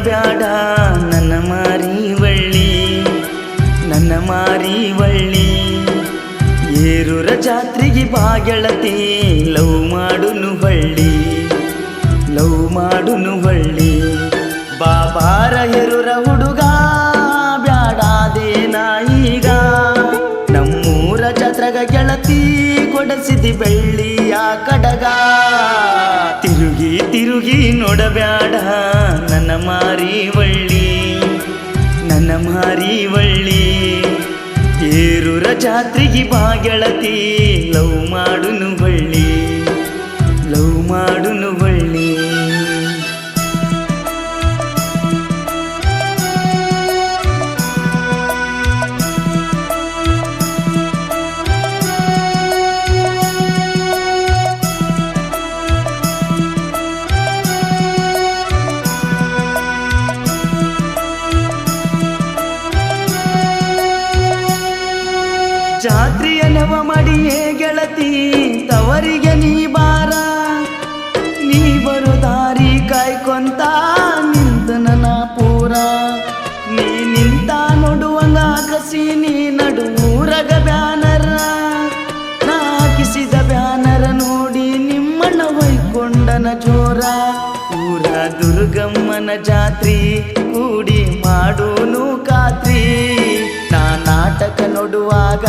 ನೋಡಬ್ಯಾಡ ನನ್ನ ಮಾರಿವಳ್ಳಿ ನನ್ನ ಮಾರಿವಳ್ಳಿ ಏರೂರ ಜಾತ್ರೆಗೆ ಬಾಗೆಳತಿ ಲವ್ ಮಾಡುನು ಹೊಳ್ಳಿ ಲವ್ ಮಾಡುನು ಹೊಳ್ಳಿ ಬಾಬಾರ ಹೇರೂರ ಹುಡುಗ ಬ್ಯಾಡಾದೇನ ಈಗ ನಮ್ಮೂರ ಜಾತ್ರೆಗ ಗೆಳತಿ ಕೊಡಸಿದಿ ಬೆಳ್ಳಿಯ ಕಡಗ ತಿರುಗಿ ತಿರುಗಿ ನೋಡಬ್ಯಾಡ ನನ್ನ ಮಾರಿವಳ್ಳಿ ನನ್ನ ಮಾರಿವಳ್ಳಿ ಏರೂರ ಜಾತ್ರೆಗೆ ಬಾಗೆಳತಿ ಲವ್ ಮಾಡುನು ಹೊಳ್ಳಿ ಲವ್ ಮಾಡುನು ಹೊಳ್ಳಿ ಜಾತ್ರೆಯ ನೆವ ಮಾಡಿಯೇ ಗೆಳತಿ ತವರಿಗೆ ನೀ ಬಾರ ನೀ ಬರೋ ದಾರಿ ಕಾಯ್ಕೊಂತ ನಿಂತ ನನ್ನ ಪೂರ ನೀ ನಿಂತ ನೋಡುವಂಗ ಕಸಿ ನೀ ನಡುವೂರಗ ಬ್ಯಾನರ ನಾ ಹಾಕಿಸಿದ ಬ್ಯಾನರ ನೋಡಿ ನಿಮ್ಮಣ್ಣ ಹೊಯ್ಕೊಂಡನ ಜೋರ ಊರ ದುರ್ಗಮ್ಮನ ಜಾತ್ರಿ ಕೂಡಿ ಮಾಡೋನು ಖಾತ್ರಿ ನಾ ನಾಟಕ ನೋಡುವಾಗ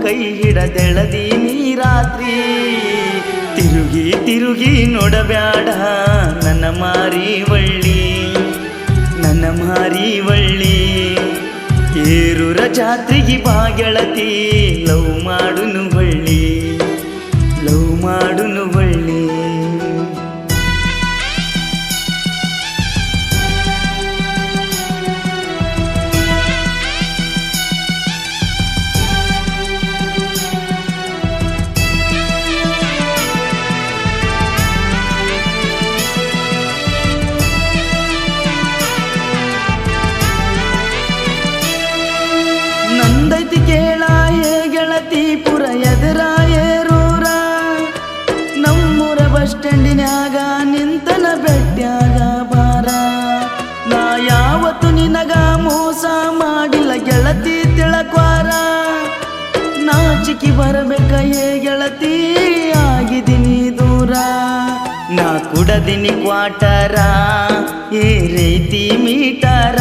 ಕೈ ಹಿಡದೆಳದಿ ನೀ ರಾತ್ರಿ ತಿರುಗಿ ತಿರುಗಿ ನೋಡಬ್ಯಾಡ ನನ್ನ ಮಾರಿವಳ್ಳಿ ನನ್ನ ಮಾರಿವಳ್ಳಿ ಏರೂರ ಜಾತ್ರೆಗೆ ಬಾಗೆಳತಿ ಲವ್ ಮಾಡುನು ಹೊಳ್ಳಿ ಲವ್ ಮಾಡುನು ಹೊಳ್ಳಿ ನಂದೈತಿ ಕೇಳ ಗೆಳತಿ ಪುರ ಎದರ ಏರೂರ ನಮ್ಮೂರ ಬಸ್ ಸ್ಟ್ಯಾಂಡಿನ್ಯಾಗ ನಿಂತನ ಬೆಟ್ಟ್ಯಾಗ ಬಾರ ನಾ ಯಾವತ್ತು ನಿನಗ ಮೋಸ ಮಾಡಿಲ್ಲ ಗೆಳತಿ ತಿಳಕ್ವಾರ ನಾಚಿಕಿ ಬರಬೇಕ ಗೆಳತಿ ಆಗಿದ್ದೀನಿ ದೂರ ನಾ ಕುಡದಿನಿ ಕ್ವಾಟರ ಏ ರೀತಿ ಮೀಟರ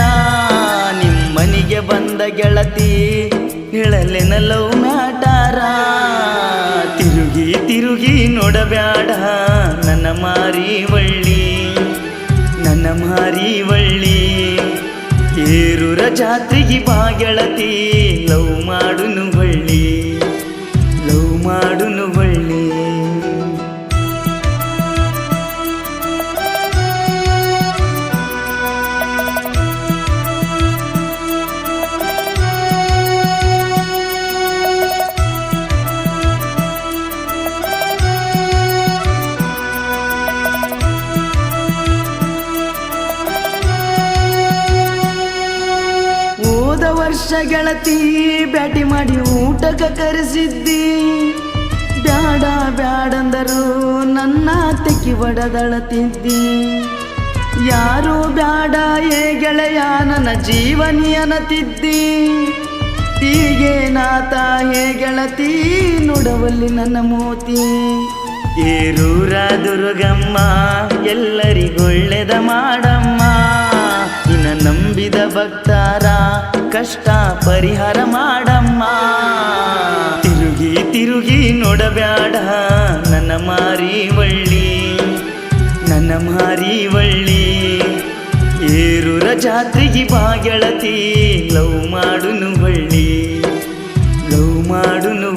ನಿಮ್ಮನಿಗೆ ಬಂದ ಗೆಳತಿ ಹೇಳಲೆನ ಲವ್ ಮ್ಯಾಟರ ತಿರುಗಿ ತಿರುಗಿ ನೋಡಬ್ಯಾಡ ನನ್ನ ಮಾರಿವಳ್ಳಿ ನನ್ನ ಮಾರಿವಳ್ಳಿ ಏರೂರ ಜಾತ್ರೆಗೆ ಬಾಗೆಳತಿ ಲವ್ ಮಾಡುನು ಹೊಳ್ಳಿ ಲವ್ ಮಾಡುನು ಹೊಳ್ಳಿ ಹೋದ ವರ್ಷ ಗೆಳತಿ ಬ್ಯಾಟಿ ಮಾಡಿ ಊಟಕ್ಕೆ ಕರೆಸಿದ್ದಿ ಬ್ಯಾಡ ಬ್ಯಾಡಂದರು ನನ್ನ ತೆಕ್ಕಿ ಬಡದಳತಿದ್ದಿ ಯಾರು ಬ್ಯಾಡ ಏ ಗೆಳೆಯ ನನ್ನ ಜೀವನಿ ಅನ್ನತಿದ್ದಿ ಹೀಗೆ ನಾತ ಹೇ ಗೆಳತಿ ನೋಡವಲ್ಲಿ ನನ್ನ ಮೋತಿ ಏರೂರ ದುರ್ಗಮ್ಮ ಎಲ್ಲರಿಗೊಳ್ಳೆದ ಮಾಡಮ್ಮ ನಿನ್ನ ನಂಬಿದ ಭಕ್ತರ ಕಷ್ಟ ಪರಿಹಾರ ಮಾಡಮ್ಮ ತಿರುಗಿ ತಿರುಗಿ ನೋಡಬ್ಯಾಡ ನನ್ನ ಮಾರಿವಳ್ಳಿ ನನ್ನ ಮಾರಿವಳ್ಳಿ ಏರೂರ ಜಾತ್ರೆಗೆ ಬಾಗೆಳತಿ ಲವ್ ಮಾಡುನು ಹೊಳ್ಳಿ ಲವ್ ಮಾಡುನು